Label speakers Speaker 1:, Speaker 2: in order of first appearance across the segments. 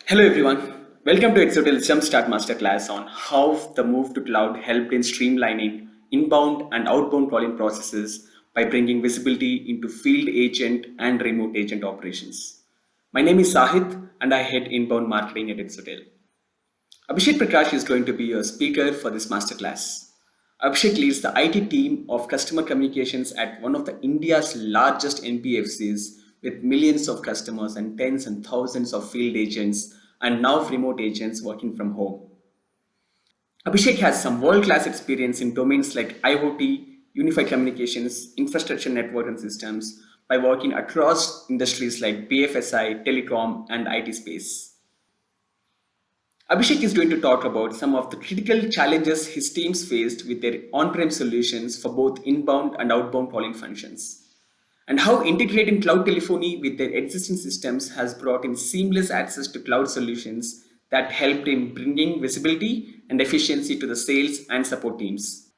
Speaker 1: Hello everyone. Welcome to Exotel's Jumpstart Masterclass on how the move to cloud helped in streamlining inbound and outbound calling processes by bringing visibility into field agent and remote agent operations. My name is Sahith and I head inbound marketing at Exotel. Abhishek Prakash is going to be your speaker for this masterclass. Abhishek leads the IT team of customer communications at one of the India's largest NBFCs with millions of customers and tens and thousands of field agents and now remote agents working from home. Abhishek has some world-class experience in domains like IoT, unified communications, infrastructure network and systems by working across industries like BFSI, telecom and IT space. Abhishek is going to talk about some of the critical challenges his teams faced with their on-prem solutions for both inbound and outbound calling functions, and how integrating cloud telephony with their existing systems has brought in seamless access to cloud solutions that helped in bringing visibility and efficiency to the sales and support teams.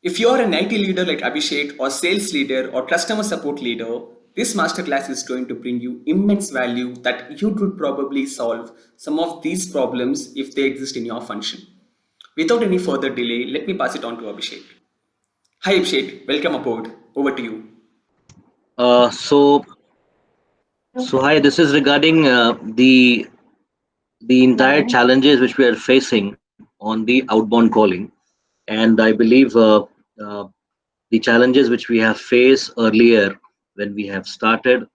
Speaker 1: If you're an IT leader like Abhishek, or sales leader, or customer support leader, this masterclass is going to bring you immense value that you could probably solve some of these problems if they exist in your function. Without any further delay, let me pass it on to Abhishek. Hi Abhishek, welcome aboard. Over to you.
Speaker 2: Uh, so, so hi. This is regarding the entire challenges which we are facing on the outbound calling, and I believe uh, the challenges which we have faced earlier when we have started,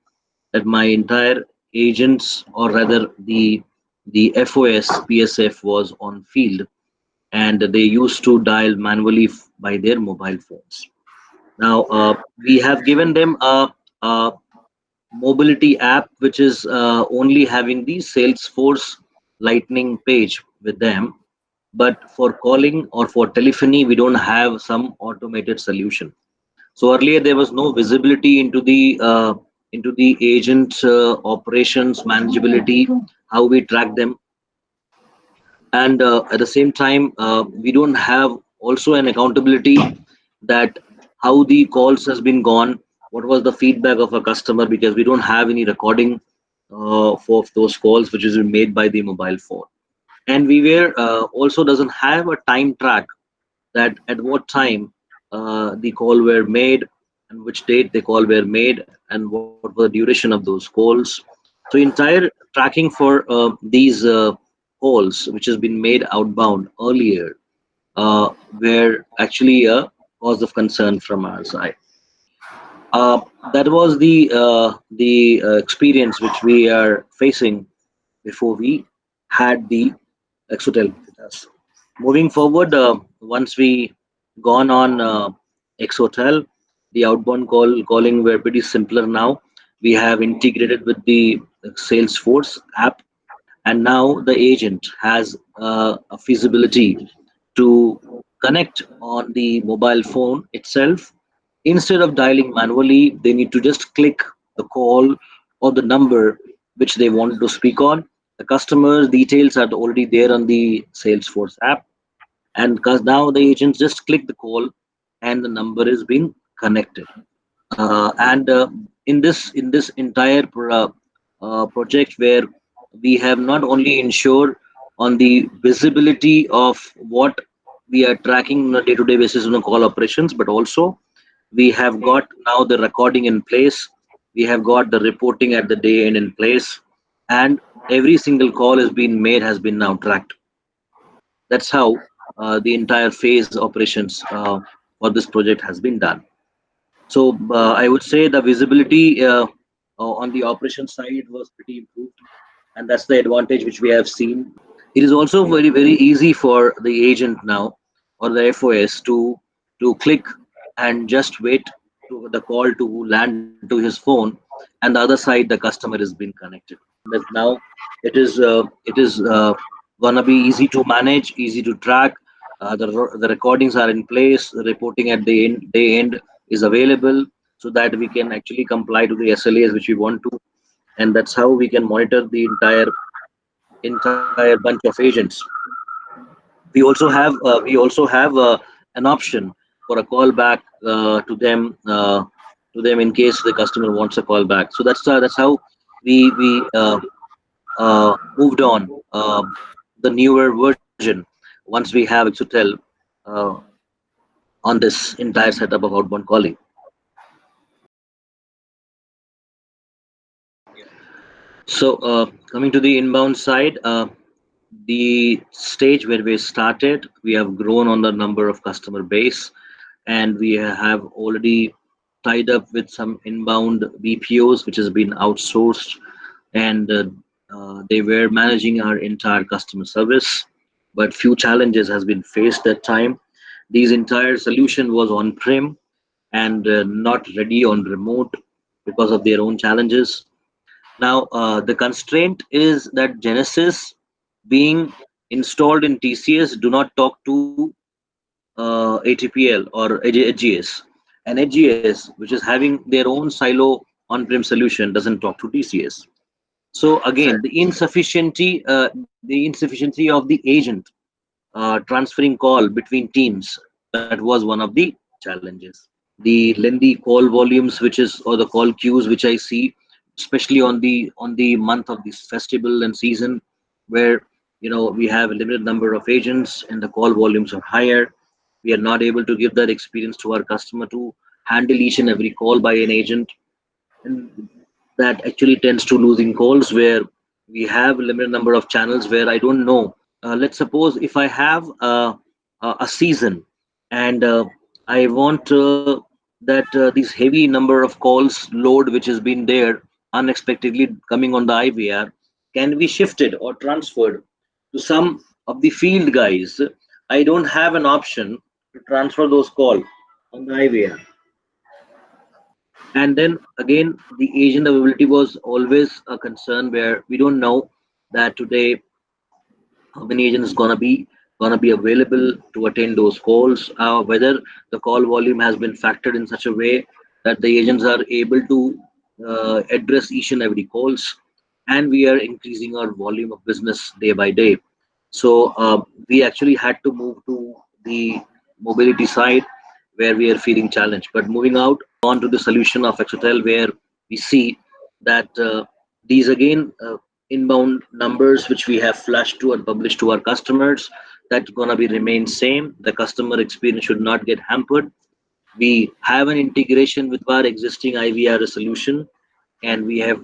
Speaker 2: that my entire agents, or rather the FOS PSF was on field, and they used to dial manually by their mobile phones. Now we have given them a mobility app which is only having the Salesforce Lightning page with them, but for calling or for telephony we don't have some automated solution. So earlier there was no visibility into the agent operations manageability, how we track them, and at the same time we don't have also an accountability that how the calls has been gone, what was the feedback of a customer, because we don't have any recording for those calls which is made by the mobile phone. And we were also doesn't have a time track that at what time the call were made and which date the call were made and what was the duration of those calls. So entire tracking for these calls which has been made outbound earlier were actually a cause of concern from our side. That was the experience which we are facing before we had the Exotel with us. Moving forward, once we gone on Exotel, the outbound calling were pretty simpler now. We have integrated with the Salesforce app, and now the agent has a feasibility to connect on the mobile phone itself. Instead of dialing manually, they need to just click the call or the number which they want to speak on. The customer's details are already there on the Salesforce app, and because now the agents just click the call and the number is being connected. And in this entire project, where we have not only ensured on the visibility of what we are tracking on a day-to-day basis on the call operations, but also we have got now the recording in place, we have got the reporting at the day end in place, and every single call has been made, has been now tracked. That's how the entire phase operations for this project has been done. So I would say the visibility on the operation side was pretty improved, and that's the advantage which we have seen. It is also very easy for the agent now, or the FOS, to click and just wait to the call to land to his phone, and the other side the customer is being connected. But now it is gonna be easy to manage, easy to track. The recordings are in place. The reporting at the day end is available, so that we can actually comply to the SLAs which we want to, and that's how we can monitor the entire bunch of agents. We also have an option for a callback to them in case the customer wants a call back. So that's how we moved on the newer version once we have Exotel uh, on this entire setup of outbound calling. So coming to the inbound side, the stage where we started, we have grown on the number of customer base, and we have already tied up with some inbound BPOs, which has been outsourced, and they were managing our entire customer service. But few challenges has been faced that time. These entire solution was on prem and not ready on remote because of their own challenges. Now, the constraint is that Genesis being installed in TCS do not talk to ATPL or AGS. And AGS, which is having their own silo on-prem solution, doesn't talk to TCS. So again, the insufficiency of the agent transferring call between teams, that was one of the challenges. The lengthy call volumes, which is or the call queues, which I see, especially on the month of this festival and season, where we have a limited number of agents and the call volumes are higher. We are not able to give that experience to our customer to handle each and every call by an agent, and that actually tends to losing calls where we have a limited number of channels where I don't know. Let's suppose if I have a season and I want that this heavy number of calls load which has been there unexpectedly coming on the IVR can be shifted or transferred to some of the field guys. I don't have an option to transfer those calls on the IVR. And then again, the agent availability was always a concern where we don't know that today how many agents gonna be available to attend those calls, whether the call volume has been factored in such a way that the agents are able to address each and every calls, and we are increasing our volume of business day by day. So we actually had to move to the mobility side where we are feeling challenged. But moving out on to the solution of Exotel, where we see that these again inbound numbers which we have flashed to and published to our customers, that's gonna be remain same. The customer experience should not get hampered. We have an integration with our existing IVR solution, and we have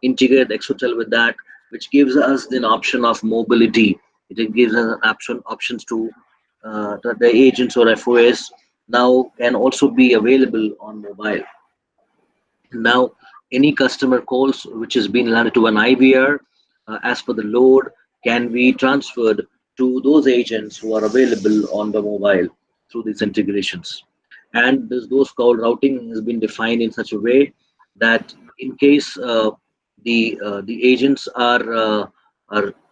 Speaker 2: integrated Exotel with that, which gives us an option of mobility. It gives us an options to that the agents or FOS now can also be available on mobile. Now, any customer calls which has been landed to an IVR as per the load can be transferred to those agents who are available on the mobile through these integrations. And those call routing has been defined in such a way that in case the agents are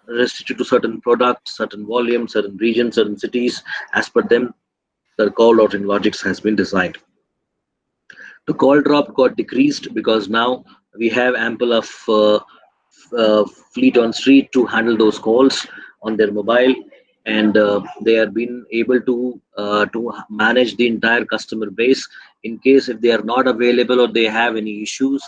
Speaker 2: restricted to certain products, certain volumes, certain regions, certain cities, as per them, the call routing logics has been designed. The call drop got decreased because now we have ample of fleet on street to handle those calls on their mobile, and they are being able to manage the entire customer base. In case if they are not available or they have any issues,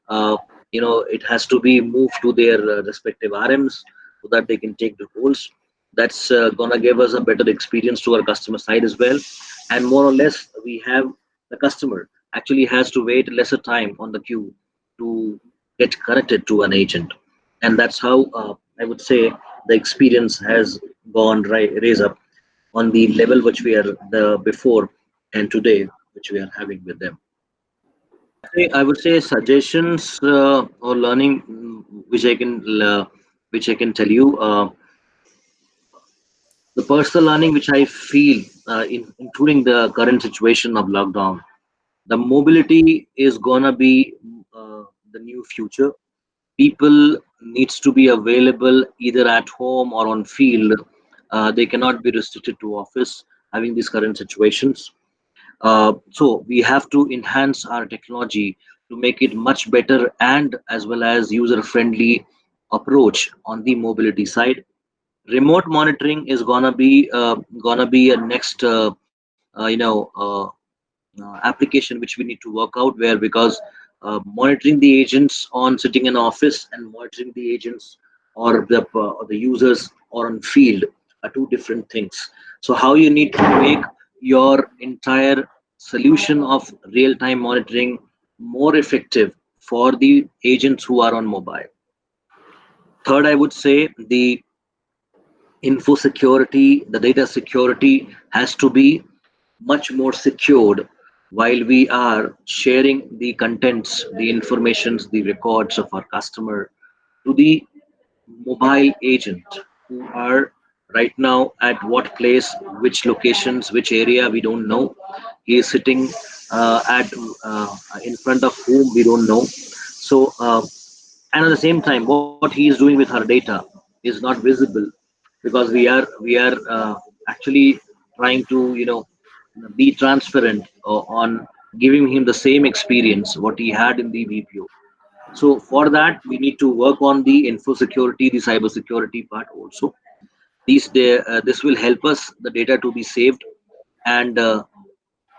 Speaker 2: uh, it has to be moved to their respective RMs so that they can take the calls. That's gonna give us a better experience to our customer side as well, and more or less we have the customer actually has to wait lesser time on the queue to get connected to an agent, and that's how I would say the experience has gone raise up on the level which we are the before and today which we are having with them. I would say suggestions or learning which I can tell you. The personal learning which I feel, including the current situation of lockdown, the mobility is gonna be the new future. People needs to be available either at home or on field. They cannot be restricted to office having these current situations. So we have to enhance our technology to make it much better and as well as user friendly approach on the mobility side. Remote monitoring is gonna be a next application which we need to work out, where because monitoring the agents on sitting in office and monitoring the agents or the users or on field are two different things. So how you need to make your entire solution of real-time monitoring more effective for the agents who are on mobile. Third, I would say the info security, the data security has to be much more secured while we are sharing the contents, the informations, the records of our customer to the mobile agent who are right now at what place, which locations, which area we don't know. He is sitting at in front of whom we don't know. So and at the same time, what he is doing with our data is not visible because we are actually trying to be transparent on giving him the same experience what he had in the VPO. So for that, we need to work on the info security, the cyber security part also. This will help us the data to be saved and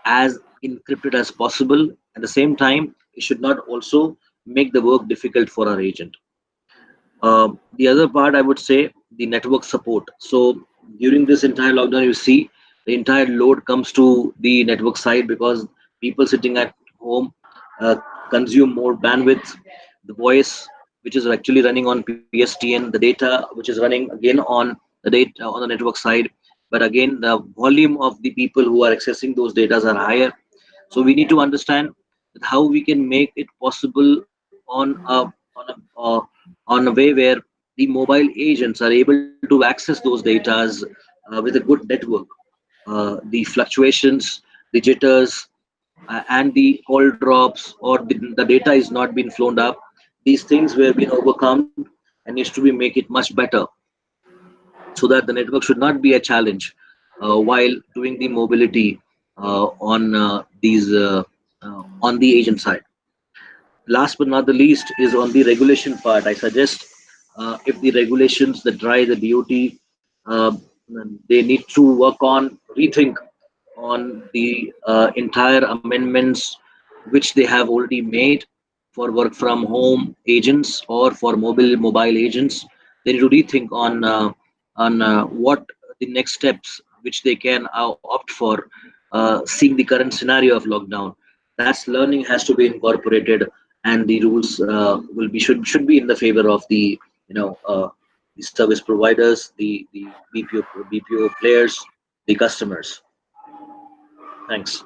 Speaker 2: as encrypted as possible. At the same time, it should not also make the work difficult for our agent. The other part, I would say, the network support. So during this entire lockdown, you see the entire load comes to the network side because people sitting at home consume more bandwidth. The voice, which is actually running on PSTN, the data, which is running again on the data on the network side. But again, the volume of the people who are accessing those data are higher. So we need to understand that how we can make it possible on a way where the mobile agents are able to access those data with a good network. The fluctuations, the jitters, and the call drops or the data is not being flown up. These things were being overcome and needs to be make it much better so that the network should not be a challenge while doing the mobility on these on the agent side. Last but not the least is on the regulation part. I suggest if the regulations that drive the DOT, they need to work on rethink on the entire amendments which they have already made for work from home agents or for mobile agents. They need to rethink on what the next steps which they can opt for, seeing the current scenario of lockdown. That's learning has to be incorporated, and the rules will be should be in the favor of the service providers, the BPO players, the customers. Thanks.